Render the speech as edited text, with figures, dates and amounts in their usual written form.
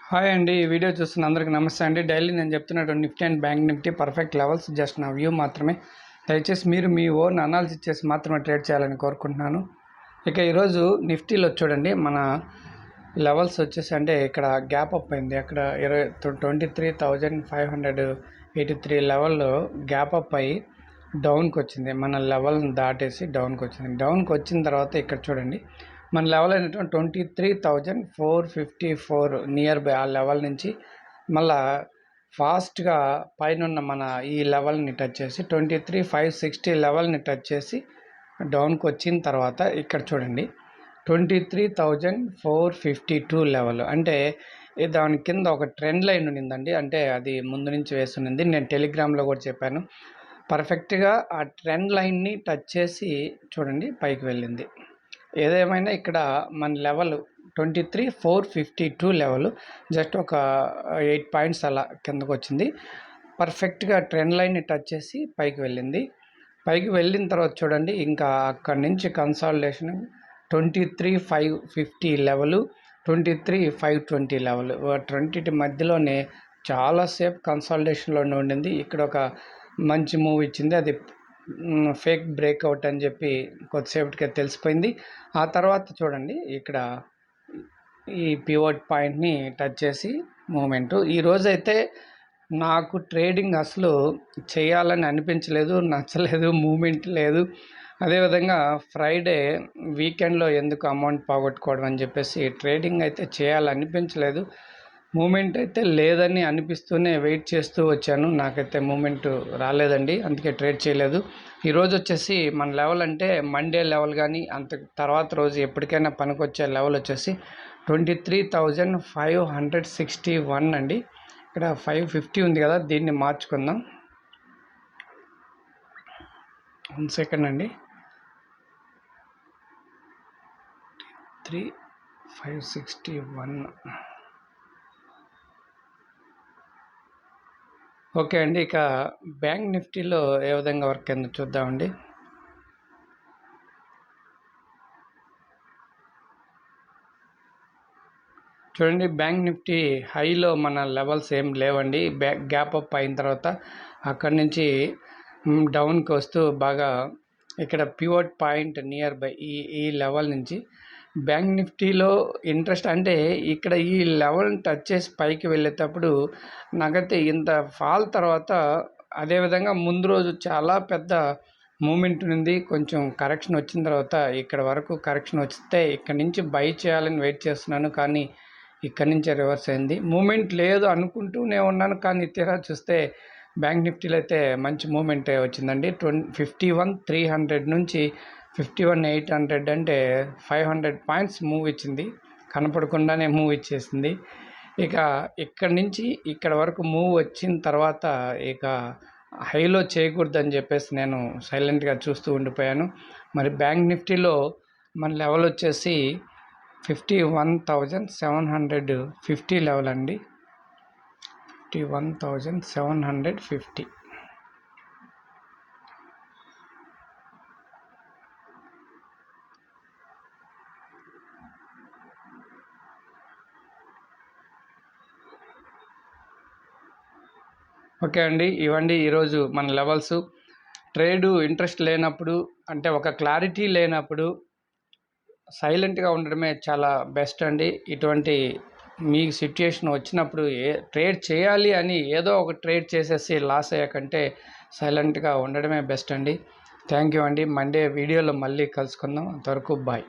Hi అండి. ఈ video చూస్తున్న అందరికి నమస్తే అండి. డైలీ నేను చెప్తున్నటువంటి Nifty and bank Nifty perfect levels just నా వ్యూ మాత్రమే. దయచేసి మీరు మీ ఓన్ అనాలిసిస్ చేసి మాత్రమే ట్రేడ్ చేయాలని కోరుకుంటున్నాను. ఇక ఈరోజు నిఫ్టీలో చూడండి, మన లెవెల్స్ వచ్చేసి అంటే ఇక్కడ గ్యాప్ అప్ అయింది. అక్కడ 23,583 లెవెల్లో గ్యాప్ అప్ అయ్యి డౌన్కి వచ్చింది. మన లెవెల్ని దాటేసి డౌన్కి వచ్చింది. డౌన్కి వచ్చిన తర్వాత ఇక్కడ చూడండి, మన లెవెల్ అయినటువంటి 23,454 నియర్ బై ఆ లెవెల్ నుంచి మళ్ళా ఫాస్ట్గా పైన మన ఈ లెవెల్ని టచ్ చేసి 23,560 లెవెల్ని టచ్ చేసి డౌన్కి వచ్చిన తర్వాత ఇక్కడ చూడండి 23,452 లెవెల్ అంటే దాని కింద ఒక ట్రెండ్ లైన్ ఉన్నిందండి. అంటే అది ముందు నుంచి వేస్తున్నది. నేను టెలిగ్రామ్లో కూడా చెప్పాను. పర్ఫెక్ట్గా ఆ ట్రెండ్ లైన్ని టచ్ చేసి చూడండి పైకి వెళ్ళింది. ఏదేమైనా ఇక్కడ మన లెవెల్ 23,452 లెవెల్ జస్ట్ ఒక 8 పాయింట్స్ అలా కిందకు వచ్చింది. పర్ఫెక్ట్గా ట్రెండ్ లైన్ని టచ్ చేసి పైకి వెళ్ళింది. పైకి వెళ్ళిన తర్వాత చూడండి, ఇంకా అక్కడి నుంచి కన్సాలిడేషన్ 23,550 లెవెల్, 23,520 లెవెల్, 20 మధ్యలోనే చాలాసేపు కన్సాలిడేషన్లోనే ఉండింది. ఇక్కడ ఒక మంచి మూవ్ ఇచ్చింది. అది ఫేక్ బ్రేక్అవుట్ అని చెప్పి కొద్దిసేపటికే తెలిసిపోయింది. ఆ తర్వాత చూడండి, ఇక్కడ ఈ పివోట్ పాయింట్ని టచ్ చేసి మూమెంటు. ఈరోజైతే నాకు ట్రేడింగ్ అసలు చేయాలని అనిపించలేదు, నచ్చలేదు, మూమెంట్ లేదు. అదేవిధంగా ఫ్రైడే వీకెండ్లో ఎందుకు అమౌంట్ పోగొట్టుకోవడం అని చెప్పేసి ట్రేడింగ్ అయితే చేయాలనిపించలేదు. మూమెంట్ అయితే లేదని అనిపిస్తూనే వెయిట్ చేస్తూ వచ్చాను. నాకైతే మూమెంట్ రాలేదండి, అందుకే ట్రేడ్ చేయలేదు. ఈరోజు వచ్చేసి మన లెవెల్ అంటే మండే లెవెల్ కానీ అంత తర్వాత రోజు ఎప్పటికైనా పనికొచ్చే లెవెల్ వచ్చేసి 23,561 అండి. ఇక్కడ 550 ఉంది కదా, దీన్ని మార్చుకుందాం. 1 సెకండ్ అండి. 3,561. ఓకే అండి. ఇక బ్యాంక్ నిఫ్టీలో ఏ విధంగా వర్క్ అయిందో చూద్దామండి. చూడండి, బ్యాంక్ నిఫ్టీ హైలో మన లెవెల్స్ ఏం లేవండి. గ్యాప్ అప్ అయిన తర్వాత అక్కడి నుంచి డౌన్కి వస్తూ బాగా ఇక్కడ పివోట్ పాయింట్ నియర్ బై ఈ లెవెల్ నుంచి బ్యాంక్ నిఫ్టీలో ఇంట్రెస్ట్ అంటే ఇక్కడ ఈ లెవెల్ని టచ్ చేసి పైకి వెళ్ళేటప్పుడు నాకైతే ఇంత ఫాల్ తర్వాత అదేవిధంగా ముందు రోజు చాలా పెద్ద మూమెంట్ ఉంది. కొంచెం కరెక్షన్ వచ్చిన తర్వాత ఇక్కడ వరకు కరెక్షన్ వస్తే ఇక్కడ నుంచి బై చేయాలని వెయిట్ చేస్తున్నాను, కానీ ఇక్కడ నుంచే రివర్స్ అయింది. మూమెంట్ లేదు అనుకుంటూనే ఉన్నాను, కానీ తీరా చూస్తే బ్యాంక్ నిఫ్టీలో అయితే మంచి మూమెంట్ వచ్చిందండి. 51,300 నుంచి 51,800 అంటే 500 పాయింట్స్ మూవ్ ఇచ్చింది. కనపడకుండానే మూవ్ ఇచ్చేసింది. ఇక ఇక్కడి నుంచి ఇక్కడ వరకు మూవ్ వచ్చిన తర్వాత ఇక హైలో చేయకూడదని చెప్పేసి నేను సైలెంట్గా చూస్తూ ఉండిపోయాను. మరి బ్యాంక్ నిఫ్టీలో మన లెవెల్ వచ్చేసి 51,750 లెవెల్ అండి. 51,750. ఓకే అండి, ఇవ్వండి ఈరోజు మన లెవెల్స్. ట్రేడు ఇంట్రెస్ట్ లేనప్పుడు అంటే ఒక క్లారిటీ లేనప్పుడు సైలెంట్గా ఉండడమే చాలా బెస్ట్ అండి. ఇటువంటి మీ సిచ్యుయేషన్ వచ్చినప్పుడు ట్రేడ్ చేయాలి అని ఏదో ఒక ట్రేడ్ చేసేసి లాస్ అయ్యాకంటే సైలెంట్గా ఉండడమే బెస్ట్ అండి. థ్యాంక్ యూ అండి. మండే వీడియోలో మళ్ళీ కలుసుకుందాం. అంతవరకు బాయ్.